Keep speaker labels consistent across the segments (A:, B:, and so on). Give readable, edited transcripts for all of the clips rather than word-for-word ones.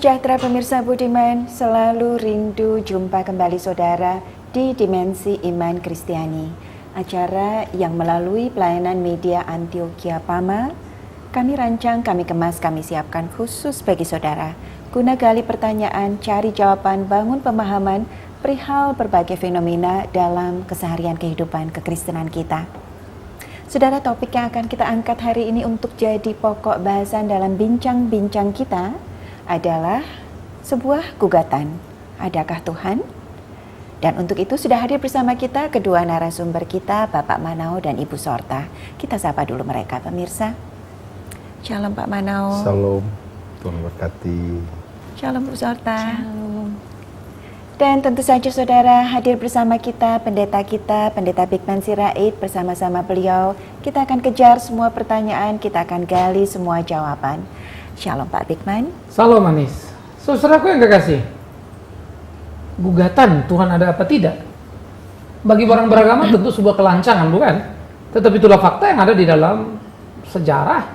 A: sejahtera pemirsa budiman, selalu rindu jumpa kembali saudara di Dimensi Iman Kristiani, acara yang melalui pelayanan media Antioquia Pama kami rancang, kami kemas, kami siapkan khusus bagi saudara guna gali pertanyaan, cari jawaban, bangun pemahaman perihal berbagai fenomena dalam keseharian kehidupan kekristenan kita. Saudara, topik yang akan kita angkat hari ini untuk jadi pokok bahasan dalam bincang-bincang kita adalah sebuah gugatan. Adakah Tuhan? Dan untuk itu sudah hadir bersama kita kedua narasumber kita, Bapak Manao dan Ibu Sorta. Kita sapa dulu mereka, pemirsa. Shalom Pak Manao.
B: Shalom, Tuhan berkati.
A: Shalom Bu Sorta. Shalom. Dan tentu saja saudara, hadir bersama kita, Pendeta Bigman Sirait, bersama-sama beliau. Kita akan kejar semua pertanyaan, kita akan gali semua jawaban. Shalom Pak Bigman.
C: Shalom Anis. Saudaraku yang kekasih, gugatan Tuhan ada apa tidak? Bagi orang beragama tentu sebuah kelancangan, bukan? Tetapi itulah fakta yang ada di dalam sejarah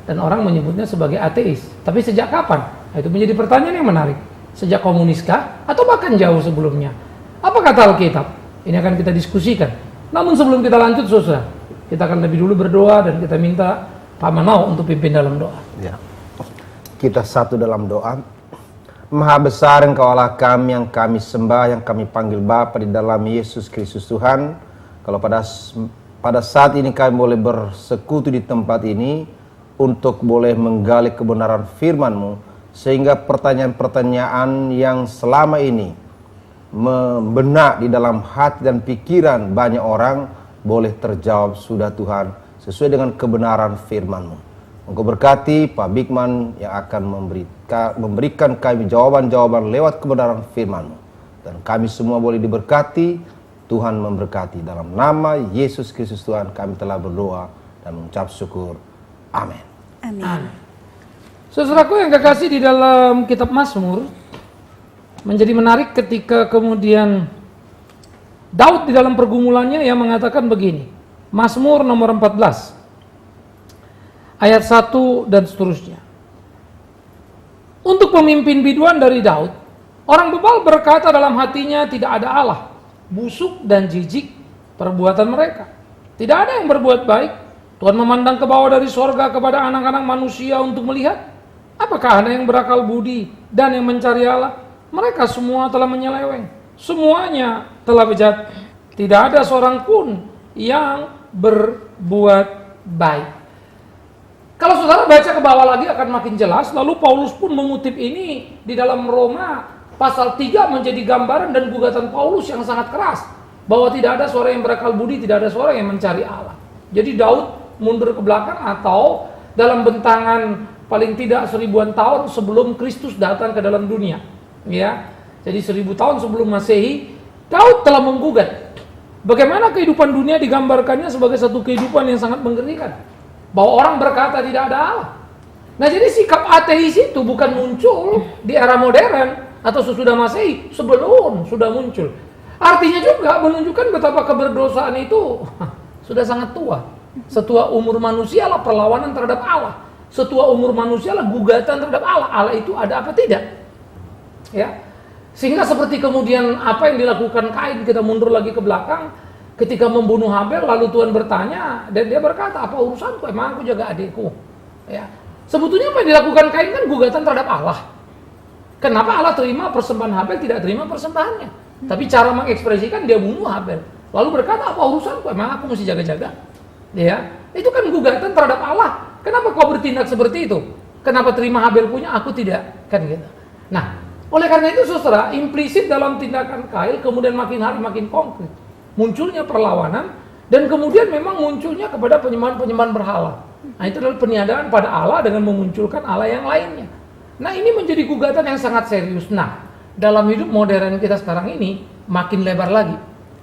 C: dan orang menyebutnya sebagai ateis. Tapi sejak kapan? Nah, itu menjadi pertanyaan yang menarik. Sejak komuniskah atau bahkan jauh sebelumnya? Apa kata Alkitab? Ini akan kita diskusikan. Namun sebelum kita lanjut, saudara, kita akan lebih dulu berdoa dan kita minta Pak Manao untuk pimpin dalam doa.
B: Ya. Kita satu dalam doa. Maha besar Engkau Allah kami yang kami sembah, yang kami panggil Bapa di dalam Yesus Kristus Tuhan. Kalau pada saat ini kami boleh bersekutu di tempat ini untuk boleh menggali kebenaran firman-Mu, sehingga pertanyaan-pertanyaan yang selama ini membenak di dalam hati dan pikiran banyak orang boleh terjawab sudah Tuhan sesuai dengan kebenaran firman-Mu. Engkau berkati Pak Bigman yang akan memberikan kami jawaban-jawaban lewat kebenaran firman-Mu. Dan kami semua boleh diberkati, Tuhan memberkati. Dalam nama Yesus Kristus Tuhan kami telah berdoa dan mengucap syukur. Amin.
A: Amin.
C: Saudaraku yang kekasih, di dalam kitab Mazmur menjadi menarik ketika kemudian Daud di dalam pergumulannya yang mengatakan begini. Mazmur nomor 14 ayat 1 dan seterusnya. Untuk pemimpin biduan dari Daud, orang bebal berkata dalam hatinya, tidak ada Allah, busuk dan jijik perbuatan mereka. Tidak ada yang berbuat baik. Tuhan memandang ke bawah dari sorga kepada anak-anak manusia untuk melihat. Apakah ada yang berakal budi dan yang mencari Allah? Mereka semua telah menyeleweng. Semuanya telah bejat. Tidak ada seorang pun yang berbuat baik. Kalau saudara baca ke bawah lagi akan makin jelas. Lalu Paulus pun mengutip ini di dalam Roma pasal 3 menjadi gambaran dan gugatan Paulus yang sangat keras. Bahwa tidak ada seorang yang berakal budi, tidak ada seorang yang mencari Allah. Jadi Daud mundur ke belakang atau dalam bentangan paling tidak 1000-an tahun sebelum Kristus datang ke dalam dunia, ya. Jadi 1000 tahun sebelum Masehi, Daud telah menggugat bagaimana kehidupan dunia digambarkannya sebagai satu kehidupan yang sangat mengerikan, bahwa orang berkata tidak ada Allah. Nah, jadi sikap ateis itu bukan muncul di era modern atau sesudah Masehi, sebelum sudah muncul. Artinya juga menunjukkan betapa keberdosaan itu sudah sangat tua. Setua umur manusia lah perlawanan terhadap Allah. Setua umur manusia lah gugatan terhadap Allah. Allah itu ada apa tidak? Ya. Sehingga seperti kemudian apa yang dilakukan Kain, kita mundur lagi ke belakang, ketika membunuh Habel, lalu Tuhan bertanya dan dia berkata, apa urusanku? Emang aku jaga adikku? Ya. Sebetulnya apa yang dilakukan Kain kan gugatan terhadap Allah. Kenapa Allah terima persembahan Habel, tidak terima persembahannya? Tapi cara mengekspresikan dia bunuh Habel. Lalu berkata, apa urusanku? Emang aku mesti jaga-jaga? Ya. Itu kan gugatan terhadap Allah. Kenapa kau bertindak seperti itu? Kenapa terima Habel punya, aku tidak? Kan gitu. Nah, oleh karena itu saudara, implisit dalam tindakan Kain kemudian makin hari makin konkret. Munculnya perlawanan dan kemudian memang munculnya kepada penyembahan-penyembahan berhala. Nah, itu adalah peniadaan pada Allah dengan memunculkan Allah yang lainnya. Nah, ini menjadi gugatan yang sangat serius. Nah, dalam hidup modern kita sekarang ini makin lebar lagi.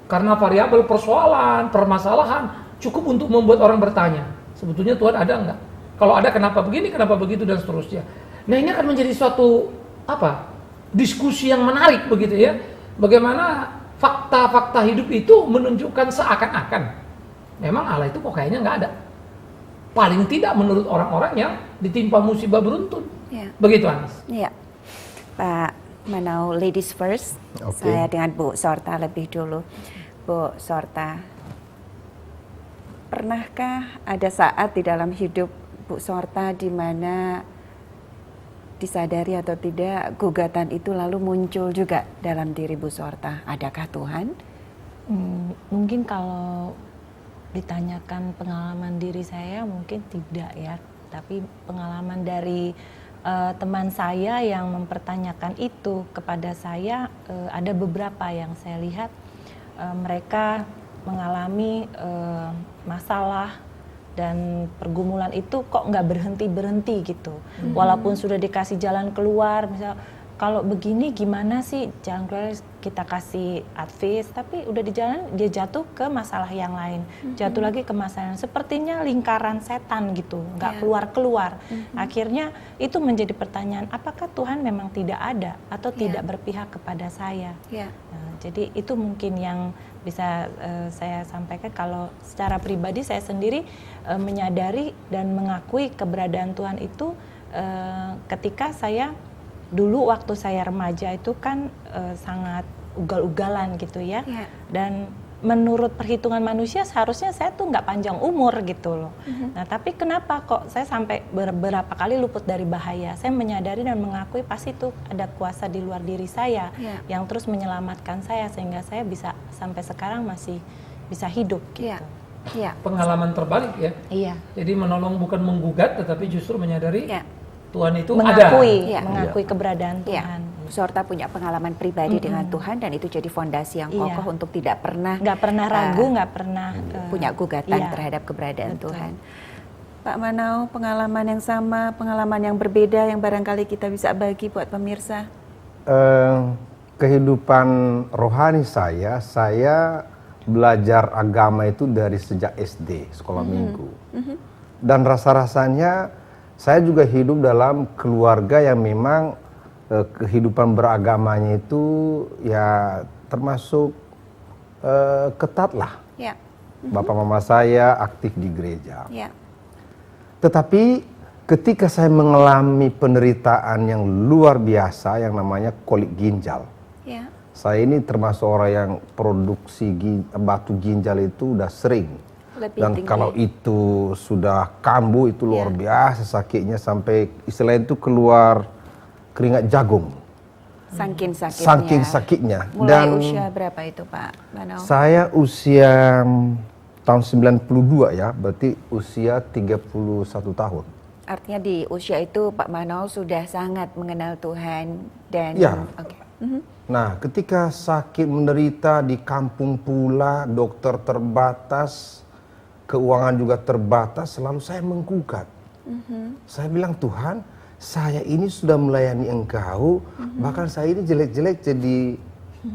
C: Karena variabel persoalan, permasalahan cukup untuk membuat orang bertanya, sebetulnya Tuhan ada enggak? Kalau ada, kenapa begini, kenapa begitu, dan seterusnya. Nah, ini akan menjadi suatu diskusi yang menarik begitu ya. Bagaimana fakta-fakta hidup itu menunjukkan seakan-akan memang Allah itu kok kayaknya nggak ada. Paling tidak menurut orang-orang yang ditimpa musibah beruntun. Ya. Begitu, Anis.
A: Iya. Pak Manau, ladies first.
B: Oke.
A: Saya dengan Bu Sorta lebih dulu. Bu Sorta, pernahkah ada saat di dalam hidup Bu Sorta di mana disadari atau tidak gugatan itu lalu muncul juga dalam diri Bu Sorta? Adakah Tuhan?
D: Mungkin kalau ditanyakan pengalaman diri saya mungkin tidak ya, tapi pengalaman dari teman saya yang mempertanyakan itu kepada saya, ada beberapa yang saya lihat mereka mengalami masalah dan pergumulan itu kok nggak berhenti gitu. Walaupun sudah dikasih jalan keluar, misal kalau begini gimana sih jalan keluar, kita kasih advice, tapi udah di jalan dia jatuh ke masalah yang lain, jatuh lagi ke masalah yang sepertinya lingkaran setan gitu, nggak keluar-keluar. Akhirnya itu menjadi pertanyaan, apakah Tuhan memang tidak ada atau tidak berpihak kepada saya? Nah, jadi itu mungkin yang bisa saya sampaikan. Kalau secara pribadi saya sendiri menyadari dan mengakui keberadaan Tuhan itu ketika saya dulu waktu saya remaja itu kan sangat ugal-ugalan gitu ya. Dan menurut perhitungan manusia seharusnya saya tuh nggak panjang umur gitu loh. Nah tapi kenapa kok saya sampai beberapa kali luput dari bahaya? Saya menyadari dan mengakui pasti itu ada kuasa di luar diri saya yang terus menyelamatkan saya sehingga saya bisa sampai sekarang masih bisa hidup gitu.
C: Pengalaman terbalik ya.
D: Iya.
C: Jadi menolong bukan menggugat, tetapi justru menyadari Tuhan itu
D: mengakui,
C: ada.
D: mengakui keberadaan Tuhan.
A: Bu Sorta punya pengalaman pribadi dengan Tuhan dan itu jadi fondasi yang kokoh untuk tidak pernah
D: ragu, nggak pernah
A: punya gugatan terhadap keberadaan Tuhan. Pak Manau, pengalaman yang sama, pengalaman yang berbeda yang barangkali kita bisa bagi buat pemirsa.
B: Kehidupan rohani saya belajar agama itu dari sejak SD, sekolah minggu. Dan rasa-rasanya saya juga hidup dalam keluarga yang memang kehidupan beragamanya itu ya termasuk ketat lah. Bapak mama saya aktif di gereja. Tetapi ketika saya mengalami penderitaan yang luar biasa yang namanya kolik ginjal. Saya ini termasuk orang yang produksi batu ginjal itu udah sering. Dan kalau itu sudah kambuh itu luar biasa sakitnya sampai istilahnya itu keluar keringat jagung. Saking sakitnya.
A: Mulai usia berapa itu Pak Manau?
B: Saya usia tahun 92 ya, berarti usia 31 tahun.
A: Artinya di usia itu Pak Manau sudah sangat mengenal Tuhan dan
B: Nah, ketika sakit menderita di kampung pula, dokter terbatas, keuangan juga terbatas, selalu saya menggugat. Saya bilang, Tuhan, saya ini sudah melayani Engkau, bahkan saya ini jelek-jelek jadi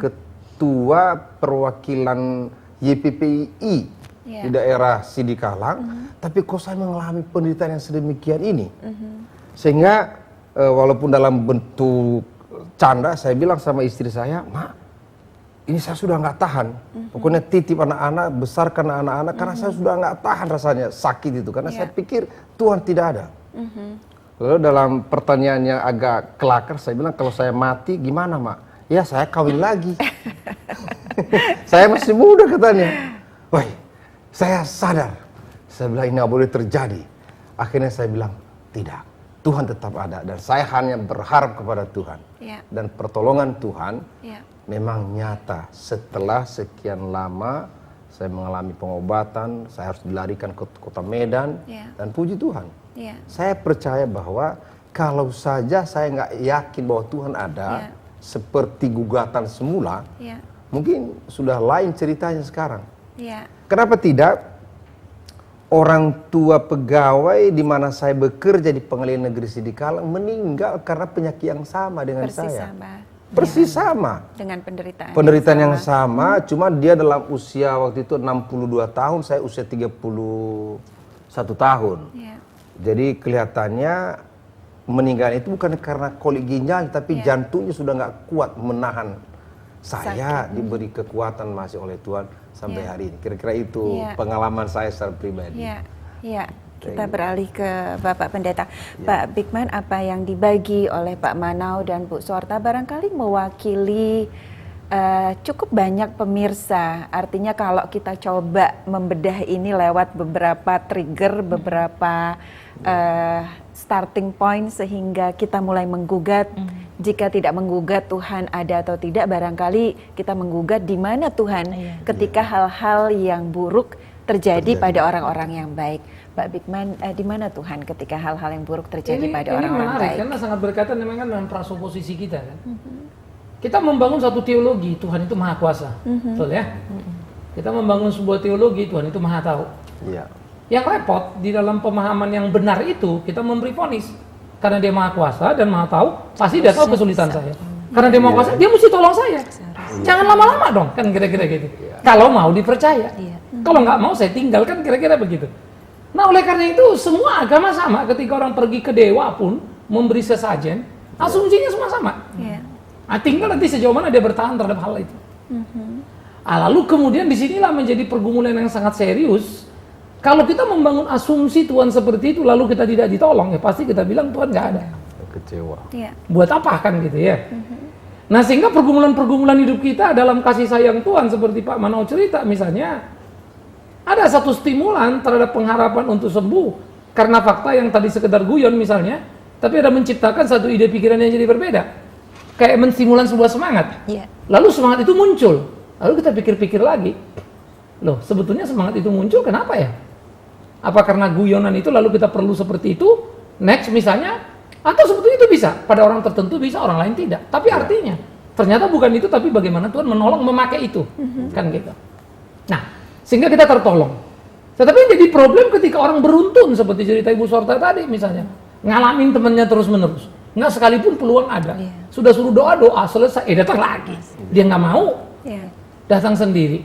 B: ketua perwakilan YPPI di daerah Sidikalang, tapi kok saya mengalami penderitaan yang sedemikian ini. Sehingga walaupun dalam bentuk canda, saya bilang sama istri saya, Mak, ini saya sudah nggak tahan. Pokoknya titip anak-anak, besarkan anak-anak, karena saya sudah nggak tahan rasanya sakit itu. Karena saya pikir Tuhan tidak ada. Lalu dalam pertanyaannya agak kelakar, saya bilang kalau saya mati gimana Mak? Ya saya kawin lagi. Saya masih muda katanya. Wah, saya sadar. Saya bilang ini nggak boleh terjadi. Akhirnya saya bilang tidak. Tuhan tetap ada dan saya hanya berharap kepada Tuhan. Dan pertolongan Tuhan memang nyata. Setelah sekian lama saya mengalami pengobatan, saya harus dilarikan ke kota Medan dan puji Tuhan. Saya percaya bahwa kalau saja saya nggak yakin bahwa Tuhan ada seperti gugatan semula, mungkin sudah lain ceritanya sekarang. Kenapa tidak? Orang tua pegawai di mana saya bekerja di Pengadilan Negeri Sidikalang meninggal karena penyakit yang sama dengan saya. Persis sama.
A: Dengan penderitaan.
B: Penderitaan yang sama, cuma dia dalam usia waktu itu 62 tahun, saya usia 31 tahun. Jadi kelihatannya meninggal itu bukan karena kolik ginjal, tapi jantungnya sudah nggak kuat menahan. Saya diberi kekuatan masih oleh Tuhan sampai hari ini. Kira-kira itu pengalaman saya secara pribadi.
A: Kita beralih ke Bapak Pendeta. Pak Bigman, apa yang dibagi oleh Pak Manau dan Bu Sorta barangkali mewakili cukup banyak pemirsa. Artinya kalau kita coba membedah ini lewat beberapa trigger, beberapa starting point sehingga kita mulai menggugat. Jika tidak menggugat Tuhan ada atau tidak, barangkali kita menggugat di mana Tuhan ketika hal-hal yang buruk terjadi pada orang-orang yang baik. Pak Bigman, di mana Tuhan ketika hal-hal yang buruk terjadi pada orang-orang baik?
C: Ini menarik karena sangat berkaitan dengan prasoposisi kita kan. Kita membangun satu teologi Tuhan itu Maha Kuasa, betul ya? Kita membangun sebuah teologi Tuhan itu Maha Tahu.
B: Iya.
C: Yang repot di dalam pemahaman yang benar itu kita memberi vonis karena Dia Maha Kuasa dan Maha Tahu, pasti Dia tahu kesulitan saya. Karena Dia Maha Kuasa, Dia mesti tolong saya. Jangan lama-lama dong, kan kira-kira gitu. Kalau mau dipercaya, kalau nggak mau saya tinggalkan, kira-kira begitu. Nah oleh karena itu semua agama sama, ketika orang pergi ke dewa pun memberi sesajen, asumsinya semua sama. Nah, tinggal nanti sejauh mana dia bertahan terhadap hal itu. Lalu kemudian disinilah menjadi pergumulan yang sangat serius. Kalau kita membangun asumsi Tuhan seperti itu, lalu kita tidak ditolong, ya pasti kita bilang Tuhan nggak ada.
B: Kecewa.
C: Buat apa kan gitu ya. Nah sehingga pergumulan-pergumulan hidup kita dalam kasih sayang Tuhan seperti Pak Manau cerita misalnya, ada satu stimulan terhadap pengharapan untuk sembuh karena fakta yang tadi sekedar guyon misalnya, tapi ada menciptakan satu ide pikiran yang jadi berbeda. Kayak menstimulan sebuah semangat. Lalu semangat itu muncul. Lalu kita pikir-pikir lagi. Loh, sebetulnya semangat itu muncul kenapa ya? Apa karena guyonan itu lalu kita perlu seperti itu? Next misalnya, atau sebetulnya itu bisa. Pada orang tertentu bisa, orang lain tidak. Tapi artinya, ternyata bukan itu, tapi bagaimana Tuhan menolong memakai itu. Kan gitu. Nah, sehingga kita tertolong. Tetapi yang jadi problem ketika orang beruntun, seperti cerita Ibu Sorta tadi misalnya. Ngalamin temannya terus-menerus. Nggak sekalipun peluang ada. Sudah suruh doa-doa, selesai, datang lagi. Dia nggak mau, datang sendiri.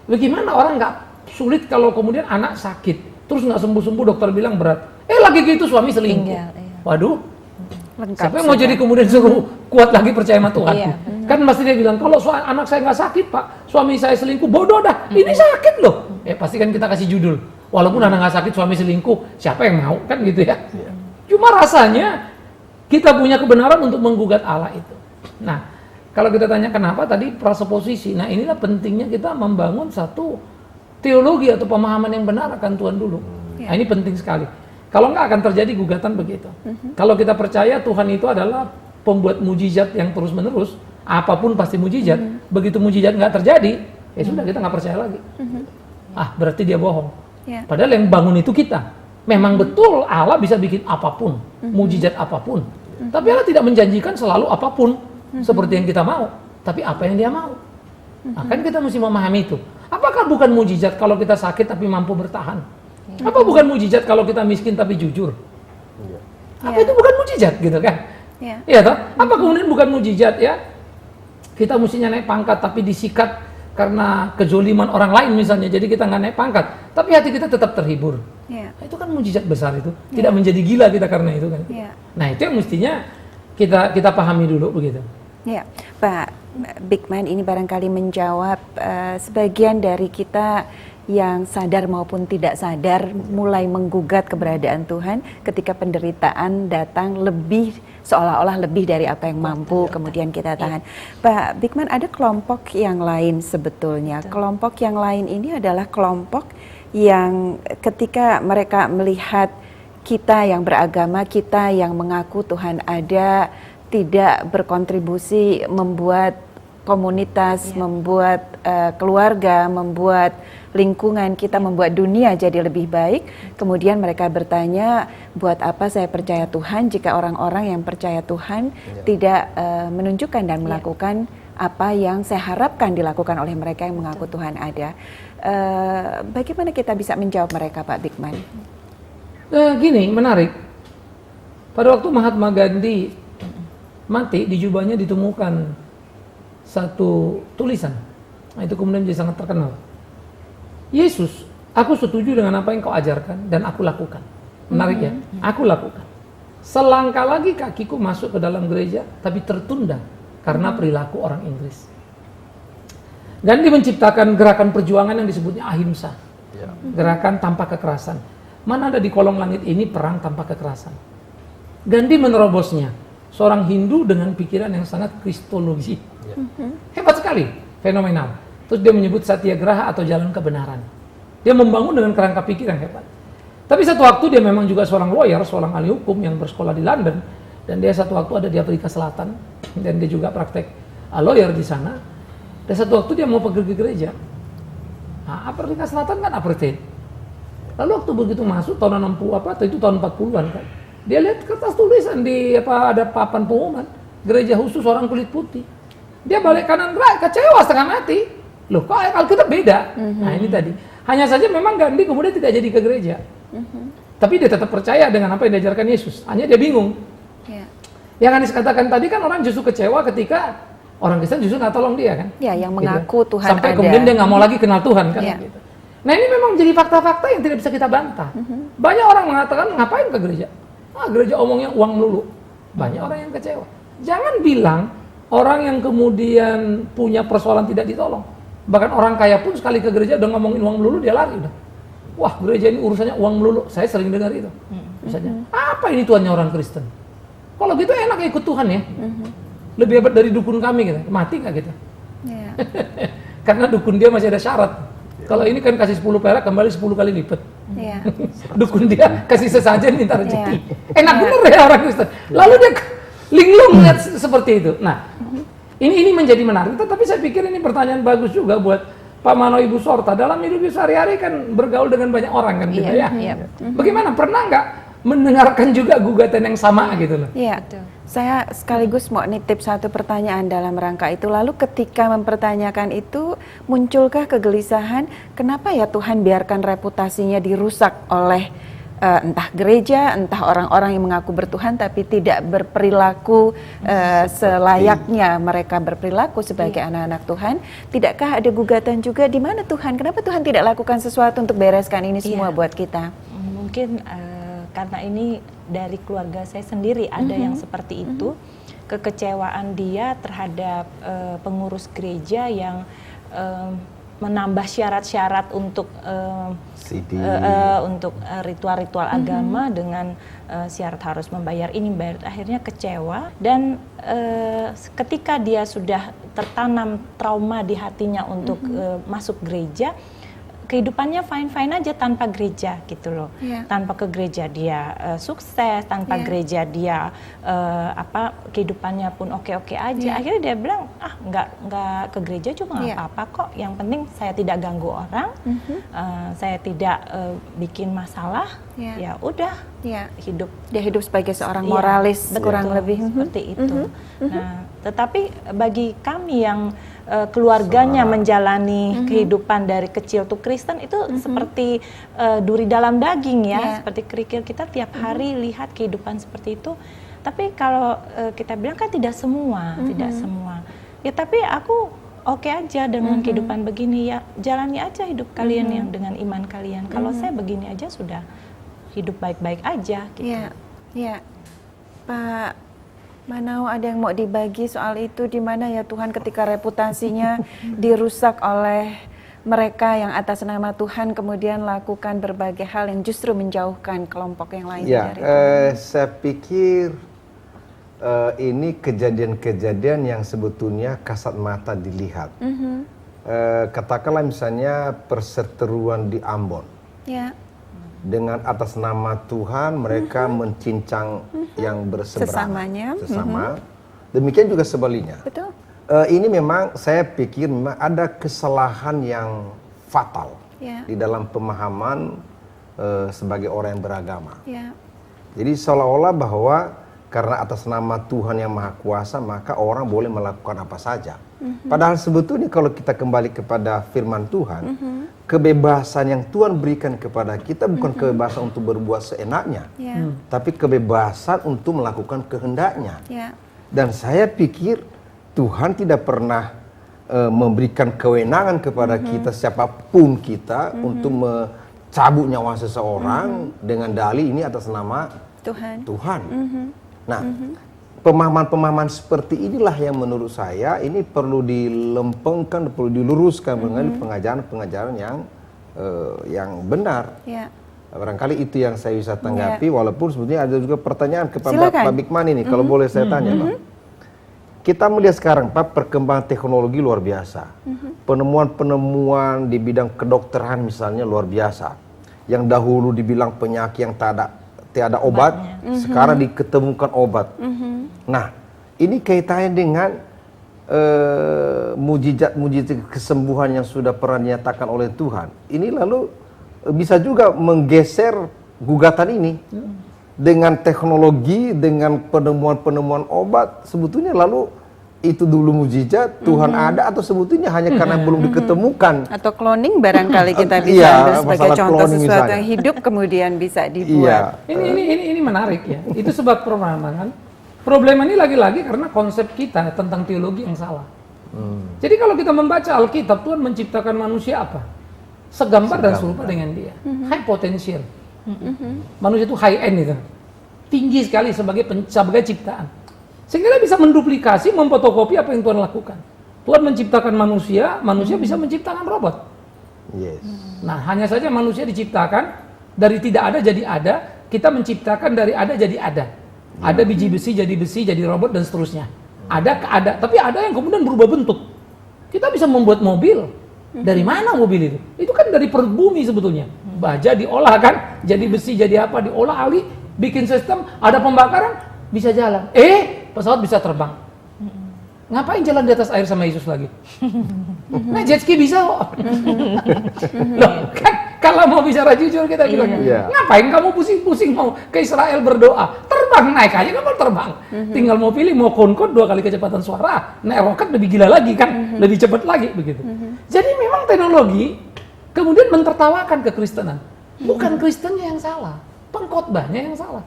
C: Bagaimana orang nggak sulit kalau kemudian anak sakit, terus nggak sembuh-sembuh, dokter bilang berat. Lagi gitu suami selingkuh. Waduh, siapa yang mau jadi kemudian suruh kuat lagi percaya sama Tuhan? Kan pasti dia bilang, kalau anak saya nggak sakit Pak, suami saya selingkuh, bodoh dah, ini sakit loh. Pasti kan kita kasih judul, walaupun anak nggak sakit, suami selingkuh, siapa yang mau? Kan gitu ya. Cuma rasanya, kita punya kebenaran untuk menggugat Allah itu. Nah, kalau kita tanya kenapa tadi prasoposisi, nah inilah pentingnya kita membangun satu teologi atau pemahaman yang benar akan Tuhan dulu. Nah ini penting sekali. Kalau enggak akan terjadi gugatan begitu. Kalau kita percaya Tuhan itu adalah pembuat mujizat yang terus menerus, apapun pasti mujizat. Begitu mujizat nggak terjadi, ya sudah kita nggak percaya lagi. Berarti dia bohong. Padahal yang bangun itu kita. Memang betul Allah bisa bikin apapun, mujizat apapun. Tapi Allah tidak menjanjikan selalu apapun seperti yang kita mau. Tapi apa yang Dia mau. Nah, kan kita mesti memahami itu. Apakah bukan mujizat kalau kita sakit tapi mampu bertahan? Apa bukan mujizat kalau kita miskin tapi jujur? Apa itu bukan mujizat gitu kan? Iya toh? Apa kemudian bukan mujizat ya? Kita mestinya naik pangkat tapi disikat karena kezoliman orang lain misalnya, jadi kita nggak naik pangkat, tapi hati kita tetap terhibur. Nah, itu kan mujizat besar itu, tidak menjadi gila kita karena itu kan. Nah itu yang mestinya kita pahami dulu begitu.
A: Ya, Pak Bigman ini barangkali menjawab sebagian dari kita yang sadar maupun tidak sadar mulai menggugat keberadaan Tuhan ketika penderitaan datang lebih seolah-olah lebih dari apa yang mampu kemudian kita tahan. Pak Bigman, ada kelompok yang lain sebetulnya. Kelompok yang lain ini adalah kelompok yang ketika mereka melihat kita yang beragama, kita yang mengaku Tuhan ada, tidak berkontribusi membuat komunitas, membuat keluarga, membuat lingkungan kita, membuat dunia jadi lebih baik. Kemudian mereka bertanya, buat apa saya percaya Tuhan jika orang-orang yang percaya Tuhan tidak menunjukkan dan melakukan apa yang saya harapkan dilakukan oleh mereka yang mengaku Tuhan ada. Bagaimana kita bisa menjawab mereka, Pak Bigman?
C: Gini, menarik. Pada waktu Mahatma Gandhi mati, di jubahnya ditemukan satu tulisan. Nah, itu kemudian jadi sangat terkenal. Yesus, aku setuju dengan apa yang kau ajarkan dan aku lakukan. Menarik ya, aku lakukan. Selangkah lagi kakiku masuk ke dalam gereja, tapi tertunda karena perilaku orang Inggris. Gandhi menciptakan gerakan perjuangan yang disebutnya ahimsa. Gerakan tanpa kekerasan. mana ada di kolong langit ini perang tanpa kekerasan. Gandhi menerobosnya, seorang Hindu dengan pikiran yang sangat kristologi. Hebat sekali, fenomenal. Terus dia menyebut satyagraha atau jalan kebenaran. Dia membangun dengan kerangka pikir yang hebat. Tapi satu waktu dia memang juga seorang lawyer, seorang ahli hukum yang bersekolah di London. Dan dia satu waktu ada di Afrika Selatan. Dan dia juga praktek lawyer di sana. Dan satu waktu dia mau pergi ke gereja. Nah, Afrika Selatan kan apartheid. Lalu waktu begitu masuk tahun 60 atau itu tahun 40-an kan. Dia lihat kertas tulisan di ada papan pengumuman gereja khusus orang kulit putih. Dia balik kanan kecewa setengah mati. Loh, kok Alkitab beda? Nah, ini tadi. Hanya saja memang Gandhi kemudian tidak jadi ke gereja. Tapi dia tetap percaya dengan apa yang diajarkan Yesus. Hanya dia bingung. Yang Anies katakan tadi kan orang justru kecewa ketika orang Kristen justru nggak tolong dia kan? Ya, yang mengaku gitu. Tuhan sampai ada. Kemudian dia nggak mau lagi kenal Tuhan kan? Gitu. Nah, ini memang jadi fakta-fakta yang tidak bisa kita bantah. Banyak orang mengatakan ngapain ke gereja? Gereja omongnya uang melulu. Banyak orang yang kecewa. Jangan bilang orang yang kemudian punya persoalan tidak ditolong. Bahkan orang kaya pun sekali ke gereja udah ngomongin uang melulu dia lari udah. Wah, gereja ini urusannya uang melulu. Saya sering dengar itu. Misalnya, apa ini Tuhannya orang Kristen? Kalau gitu enak ikut Tuhan ya. Lebih hebat dari dukun kami gitu. Mati nggak gitu? Karena dukun dia masih ada syarat. Kalau ini kan kasih 10 perak kembali 10 kali lipat. Dukun dia kasih sesajen minta rezeki. Enak bener ya orang Kristen. Lalu dia linglung lihat seperti itu. Nah, ini menjadi menarik. Tapi saya pikir ini pertanyaan bagus juga buat Pak Mano, Ibu Sorta. Dalam hidup sehari-hari kan bergaul dengan banyak orang kan gitu ya. Bagaimana? Pernah nggak mendengarkan juga gugatan yang sama gitu loh?
A: Iya. Saya sekaligus mau nitip satu pertanyaan dalam rangka itu. Lalu ketika mempertanyakan itu, munculkah kegelisahan, kenapa ya Tuhan biarkan reputasinya dirusak oleh entah gereja, entah orang-orang yang mengaku bertuhan tapi tidak berperilaku selayaknya mereka berperilaku sebagai anak-anak Tuhan. Tidakkah ada gugatan juga di mana Tuhan, kenapa Tuhan tidak lakukan sesuatu untuk bereskan ini semua buat kita?
D: Mungkin karena ini dari keluarga saya sendiri ada yang seperti itu, kekecewaan dia terhadap pengurus gereja yang menambah syarat-syarat untuk ritual-ritual agama dengan syarat harus membayar ini, membayar, akhirnya kecewa dan ketika dia sudah tertanam trauma di hatinya untuk masuk gereja, kehidupannya fine-fine aja tanpa gereja gitu loh. Tanpa ke gereja dia sukses, tanpa gereja dia kehidupannya pun oke-oke aja. Akhirnya dia bilang, nggak ke gereja juga nggak apa-apa kok. Yang penting saya tidak ganggu orang, saya tidak bikin masalah. Ya udah, hidup. Dia hidup sebagai seorang moralis, kurang lebih seperti itu. Nah, tetapi bagi kami yang keluarganya menjalani kehidupan dari kecil tuh Kristen itu seperti duri dalam daging ya, seperti kerikil kita tiap hari lihat kehidupan seperti itu. Tapi kalau kita bilang kan tidak semua, tidak semua. Ya tapi aku oke aja dengan kehidupan begini ya, jalani aja hidup kalian yang dengan iman kalian. Kalau saya begini aja sudah hidup baik-baik aja gitu.
A: Iya. Pak Manau, ada yang mau dibagi soal itu, di mana ya Tuhan ketika reputasinya dirusak oleh mereka yang atas nama Tuhan kemudian lakukan berbagai hal yang justru menjauhkan kelompok yang lain dari Tuhan?
B: Saya pikir ini kejadian-kejadian yang sebetulnya kasat mata dilihat. Katakanlah misalnya perseteruan di Ambon. Dengan atas nama Tuhan mereka mencincang yang berseberangan sesama. Demikian juga sebaliknya.
A: Betul.
B: Ini memang saya pikir memang ada kesalahan yang fatal di dalam pemahaman sebagai orang yang beragama. Jadi seolah-olah bahwa karena atas nama Tuhan yang Maha Kuasa maka orang boleh melakukan apa saja. Padahal sebetulnya kalau kita kembali kepada firman Tuhan, kebebasan yang Tuhan berikan kepada kita bukan kebebasan untuk berbuat seenaknya, tapi kebebasan untuk melakukan kehendaknya. Dan saya pikir Tuhan tidak pernah memberikan kewenangan kepada kita siapapun kita untuk mencabut nyawa seseorang dengan dalih ini atas nama Tuhan. Nah, pemahaman-pemahaman seperti inilah yang menurut saya ini perlu dilempengkan, perlu diluruskan mengenai pengajaran-pengajaran yang benar. Barangkali itu yang saya bisa tanggapi, walaupun sebetulnya ada juga pertanyaan kepada
A: Silakan.
B: Pak Bikman ini, kalau boleh saya tanya, Pak. Kita melihat sekarang, Pak, perkembangan teknologi luar biasa. Penemuan-penemuan di bidang kedokteran misalnya luar biasa. Yang dahulu dibilang penyakit yang tiada obat, sekarang diketemukan obat. Nah, ini kaitannya dengan mujizat-mujizat kesembuhan yang sudah pernah dinyatakan oleh Tuhan. Ini lalu bisa juga menggeser gugatan ini dengan teknologi, dengan penemuan-penemuan obat. Sebetulnya lalu itu dulu mujizat Tuhan ada, atau sebetulnya hanya karena belum diketemukan.
A: Atau cloning barangkali kita bisa
B: Iya,
A: ambil sebagai
B: masalah
A: contoh
B: cloning
A: sesuatu
B: misalnya.
A: yang hidup kemudian bisa dibuat.
C: Ini menarik ya. Itu sebab pemahaman. Problem ini lagi-lagi karena konsep kita tentang teologi yang salah. Jadi kalau kita membaca Alkitab, Tuhan menciptakan manusia apa? Segambar dan serupa dengan dia. High potential. Manusia itu high end itu. Tinggi sekali sebagai ciptaan. Sehingga dia bisa menduplikasi, memfotokopi apa yang Tuhan lakukan. Tuhan menciptakan manusia, manusia bisa menciptakan robot.
B: Yes.
C: Nah, hanya saja manusia diciptakan dari tidak ada jadi ada, kita menciptakan dari ada jadi ada. Ada biji besi, jadi robot dan seterusnya. Ada, tapi ada yang kemudian berubah bentuk. Kita bisa membuat mobil. Dari mana mobil itu? Itu kan dari perut bumi sebetulnya. Baja diolah kan, jadi besi, jadi apa, diolah ahli, bikin sistem, ada pembakaran, bisa jalan. Pesawat bisa terbang. Ngapain jalan di atas air sama Yesus lagi? Nah, jet ski bisa kok. Loh, kan kalau mau bicara jujur kita bilang, ngapain kamu pusing-pusing mau ke Israel berdoa? Terbang, naik aja kamu terbang. Tinggal mau pilih, mau konkod 2 kali kecepatan suara, naik roket lebih gila lagi kan, lebih cepat lagi begitu. Jadi memang teknologi kemudian mentertawakan kekristenan. Bukan Kristennya yang salah, pengkhotbahnya yang salah.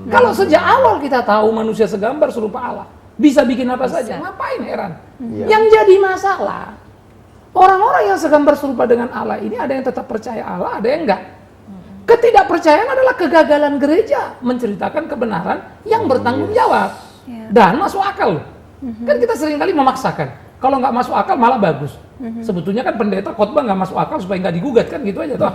C: Kalau sejak awal kita tahu manusia segambar serupa Allah, bisa bikin apa saja, ngapain heran? Yang jadi masalah, orang-orang yang segambar serupa dengan Allah ini ada yang tetap percaya Allah, ada yang enggak. Ketidakpercayaan adalah kegagalan gereja menceritakan kebenaran yang bertanggung jawab dan masuk akal. Kan kita seringkali memaksakan. Kalau nggak masuk akal malah bagus. Sebetulnya kan pendeta khotbah nggak masuk akal supaya nggak digugat kan gitu aja toh.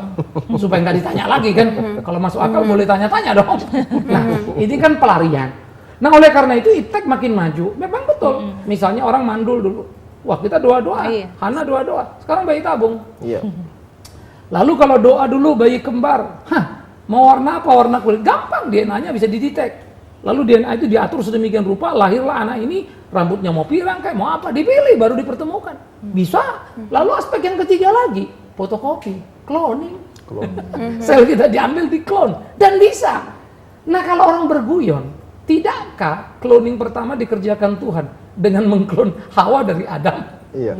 C: Supaya nggak ditanya lagi kan. Kalau masuk akal boleh tanya-tanya dong. Nah, ini kan pelarian. Nah, oleh karena itu iptek makin maju. Memang betul. Misalnya orang mandul dulu. Wah, kita doa-doa. Hana doa-doa. Sekarang bayi tabung.
B: Iya.
C: Lalu kalau doa dulu bayi kembar. Mau warna apa? Warna kulit. Gampang DNA-nya bisa didetek. Lalu DNA itu diatur sedemikian rupa, lahirlah anak ini, rambutnya mau pirang kayak mau apa, dipilih baru dipertemukan. Bisa. Lalu aspek yang ketiga lagi, fotokopi, cloning. Sel kita diambil di clone dan bisa. Nah, kalau orang berguyon, tidakkah cloning pertama dikerjakan Tuhan dengan mengklon Hawa dari Adam?
B: Iya.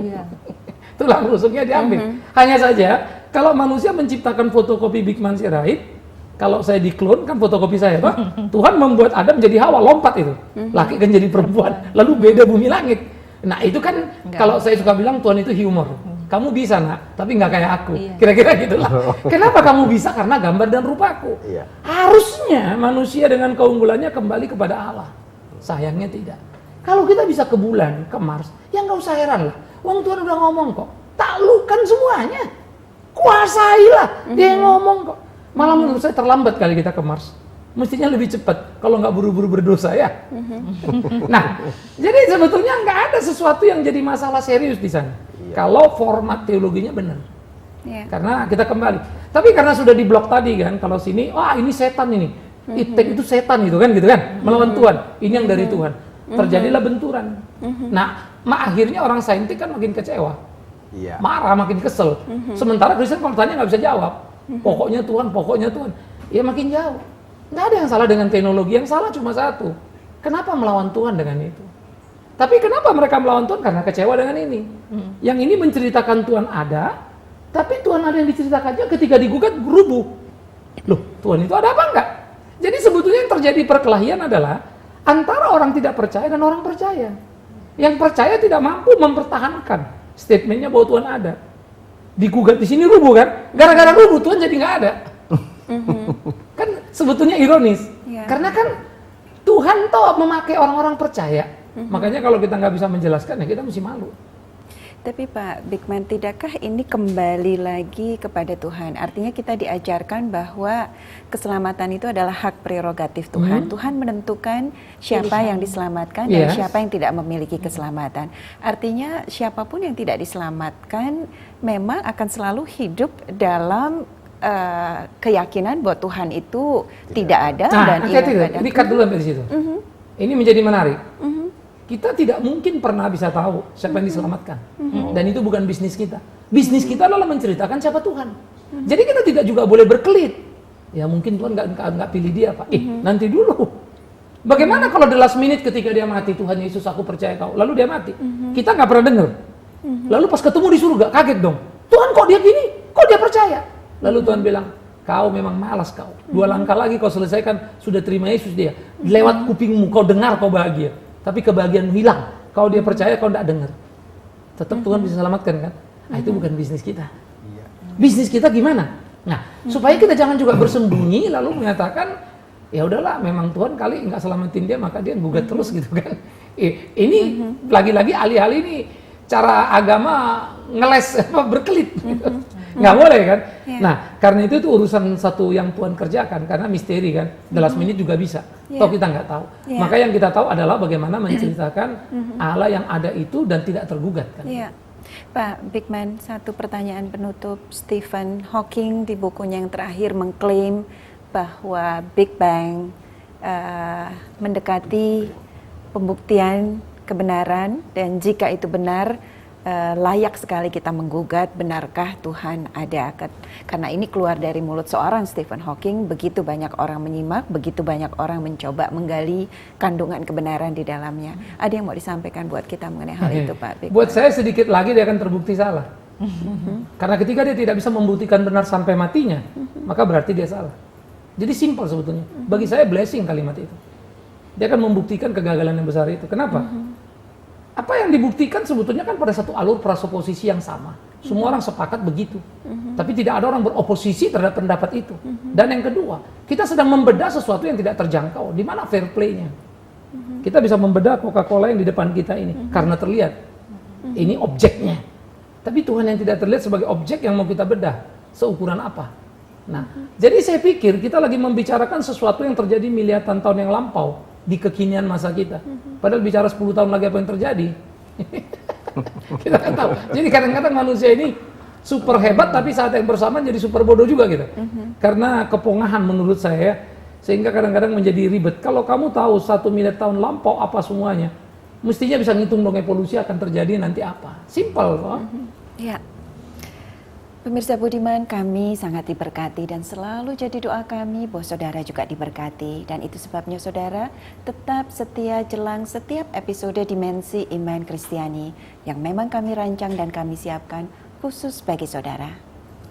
C: Tulang rusuknya diambil. Hanya saja kalau manusia menciptakan fotokopi Bikman Sirait, kalau saya diklon kan fotokopi saya, Pak. Tuhan membuat Adam jadi Hawa, lompat itu. Laki kan jadi perempuan, lalu beda bumi langit. Nah, itu kan kalau saya suka bilang Tuhan itu humor. Kamu bisa, Nak, tapi nggak kayak aku. Kira-kira gitulah. Kenapa kamu bisa? Karena gambar dan rupaku. Harusnya manusia dengan keunggulannya kembali kepada Allah. Sayangnya tidak. Kalau kita bisa ke bulan, ke Mars, ya nggak usah heran lah. Wong Tuhan udah ngomong kok. Taklukkan semuanya. Kuasailah. Dia yang ngomong kok. Malah menurut saya terlambat kali kita ke Mars. Mestinya lebih cepat kalau nggak buru-buru berdosa ya. Nah, jadi sebetulnya nggak ada sesuatu yang jadi masalah serius di sana. Kalau format teologinya benar. Karena kita kembali. Tapi karena sudah diblok tadi kan, kalau sini, ini setan ini. Iptek itu setan gitu kan, melawan Tuhan. Ini yang dari Tuhan. Terjadilah benturan. Nah, akhirnya orang saintik kan makin kecewa. Marah, makin kesel. Sementara Kristen kalau tanya nggak bisa jawab. Pokoknya Tuhan. Ya makin jauh. Nggak ada yang salah dengan teknologi, yang salah cuma satu. Kenapa melawan Tuhan dengan itu? Tapi kenapa mereka melawan Tuhan? Karena kecewa dengan ini. Yang ini menceritakan Tuhan ada, tapi Tuhan ada yang diceritakannya ketika digugat rubuh. Loh, Tuhan itu ada apa enggak? Jadi sebetulnya yang terjadi perkelahian adalah antara orang tidak percaya dan orang percaya. Yang percaya tidak mampu mempertahankan statementnya bahwa Tuhan ada. Digugat di sini rubuh kan? Gara-gara rubuh Tuhan jadi nggak ada. Kan sebetulnya ironis. Karena kan Tuhan toh memakai orang-orang percaya. Makanya kalau kita nggak bisa menjelaskan ya kita mesti malu.
A: Tapi Pak Bigman, tidakkah ini kembali lagi kepada Tuhan? Artinya kita diajarkan bahwa keselamatan itu adalah hak prerogatif Tuhan. Tuhan menentukan siapa yang diselamatkan dan siapa yang tidak memiliki keselamatan. Artinya siapapun yang tidak diselamatkan memang akan selalu hidup dalam keyakinan bahwa Tuhan itu tidak ada dan
C: ini cut dulu sampai di situ. Ini menjadi menarik. Kita tidak mungkin pernah bisa tahu siapa yang diselamatkan. Dan itu bukan bisnis kita. Bisnis kita adalah menceritakan siapa Tuhan. Jadi kita tidak juga boleh berkelit. Ya mungkin Tuhan nggak pilih dia, Pak. Nanti dulu. Bagaimana kalau the last minute ketika dia mati, Tuhan Yesus aku percaya kau. Lalu dia mati. Kita nggak pernah dengar. Lalu pas ketemu di surga, kaget dong. Tuhan kok dia gini? Kok dia percaya? Lalu Tuhan bilang, kau memang malas kau. 2 langkah lagi kau selesaikan, sudah terima Yesus dia. Lewat kupingmu kau dengar kau bahagia. Tapi kebahagiaanmu hilang. Kau dia percaya, kau tidak dengar. Tetap Tuhan bisa selamatkan kan? Nah itu bukan bisnis kita. Bisnis kita gimana? Nah, supaya kita jangan juga bersembunyi lalu mengatakan, ya udahlah memang Tuhan kali nggak selamatin dia, maka dia gugat terus gitu kan. Ini lagi-lagi alih-alih ini cara agama ngeles berkelit. Nggak boleh kan? Nah, karena itu urusan satu yang Tuhan kerjakan, karena misteri kan, the last minute juga bisa. Toh kita nggak tahu. Maka yang kita tahu adalah bagaimana menceritakan Allah yang ada itu dan tidak tergugat kan.
A: Pak Bigman, satu pertanyaan penutup. Stephen Hawking di bukunya yang terakhir mengklaim bahwa Big Bang mendekati pembuktian kebenaran, dan jika itu benar, layak sekali kita menggugat, benarkah Tuhan ada? Karena ini keluar dari mulut seorang Stephen Hawking, begitu banyak orang menyimak, begitu banyak orang mencoba menggali kandungan kebenaran di dalamnya. Ada yang mau disampaikan buat kita mengenai hal itu, Pak Bigman?
C: Buat saya sedikit lagi dia akan terbukti salah. Karena ketika dia tidak bisa membuktikan benar sampai matinya, maka berarti dia salah. Jadi simpel sebetulnya. Bagi saya blessing kalimat itu. Dia akan membuktikan kegagalan yang besar itu. Kenapa? Apa yang dibuktikan sebetulnya kan pada satu alur prasoposisi yang sama. Semua orang sepakat begitu. Tapi tidak ada orang beroposisi terhadap pendapat itu. Dan yang kedua, kita sedang membedah sesuatu yang tidak terjangkau. Di mana fair play-nya? Kita bisa membedah Coca-Cola yang di depan kita ini. Karena terlihat. Ini objeknya. Tapi Tuhan yang tidak terlihat sebagai objek yang mau kita bedah. Seukuran apa? Nah, jadi saya pikir kita lagi membicarakan sesuatu yang terjadi miliaran tahun yang lampau. Di kekinian masa kita. Padahal bicara 10 tahun lagi apa yang terjadi. Kita nggak tahu. Jadi kadang-kadang manusia ini super hebat tapi saat yang bersamaan jadi super bodoh juga gitu. Karena kepongahan menurut saya, sehingga kadang-kadang menjadi ribet. Kalau kamu tahu 1 miliar tahun lampau apa semuanya, mestinya bisa ngitung dong evolusi akan terjadi nanti apa. Simpel loh.
A: Ya. Pemirsa budiman, kami sangat diberkati dan selalu jadi doa kami bahwa saudara juga diberkati. Dan itu sebabnya saudara tetap setia jelang setiap episode Dimensi Iman Kristiani yang memang kami rancang dan kami siapkan khusus bagi saudara.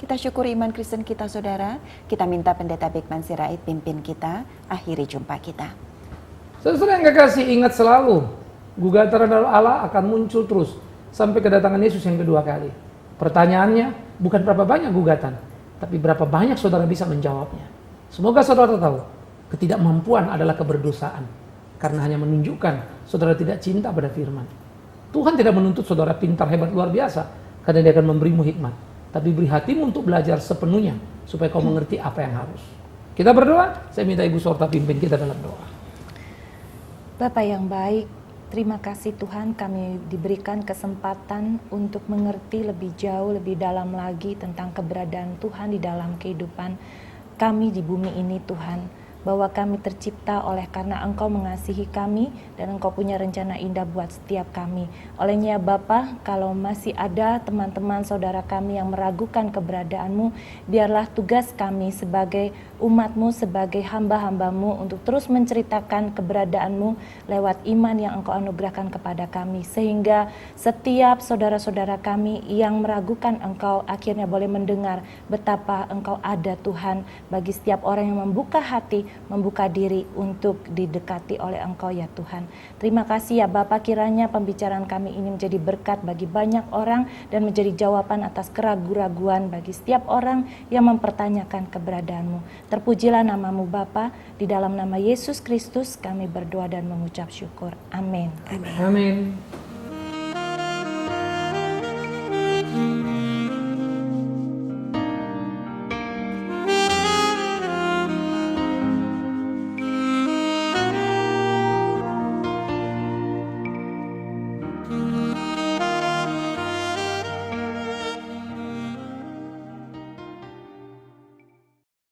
A: Kita syukuri iman Kristen kita saudara, kita minta Pendeta Bigman Sirait pimpin kita, akhiri jumpa kita.
C: Saudara yang kekasih, ingat selalu, gugatan Allah akan muncul terus sampai kedatangan Yesus yang kedua kali. Pertanyaannya, bukan berapa banyak gugatan, tapi berapa banyak saudara bisa menjawabnya. Semoga saudara tahu, ketidakmampuan adalah keberdosaan. Karena hanya menunjukkan saudara tidak cinta pada firman. Tuhan tidak menuntut saudara pintar, hebat, luar biasa, karena dia akan memberimu hikmat. Tapi beri hatimu untuk belajar sepenuhnya, supaya kau mengerti apa yang harus. Kita berdoa, saya minta Ibu Sorta pimpin kita dalam doa.
D: Bapa yang baik, terima kasih Tuhan, kami diberikan kesempatan untuk mengerti lebih jauh, lebih dalam lagi tentang keberadaan Tuhan di dalam kehidupan kami di bumi ini Tuhan. Bahwa kami tercipta oleh karena Engkau mengasihi kami dan Engkau punya rencana indah buat setiap kami. Olehnya Bapa, kalau masih ada teman-teman saudara kami yang meragukan keberadaan-Mu, biarlah tugas kami sebagai umat-Mu, sebagai hamba-hamba-Mu untuk terus menceritakan keberadaan-Mu lewat iman yang Engkau anugerahkan kepada kami. Sehingga setiap saudara-saudara kami yang meragukan Engkau akhirnya boleh mendengar betapa Engkau ada Tuhan bagi setiap orang yang membuka hati, membuka diri untuk didekati oleh Engkau ya Tuhan. Terima kasih ya Bapa, kiranya pembicaraan kami ini menjadi berkat bagi banyak orang dan menjadi jawaban atas keraguan-raguan bagi setiap orang yang mempertanyakan keberadaan-Mu. Terpujilah nama-Mu Bapa, di dalam nama Yesus Kristus kami berdoa dan mengucap syukur. Amin.
C: Amin.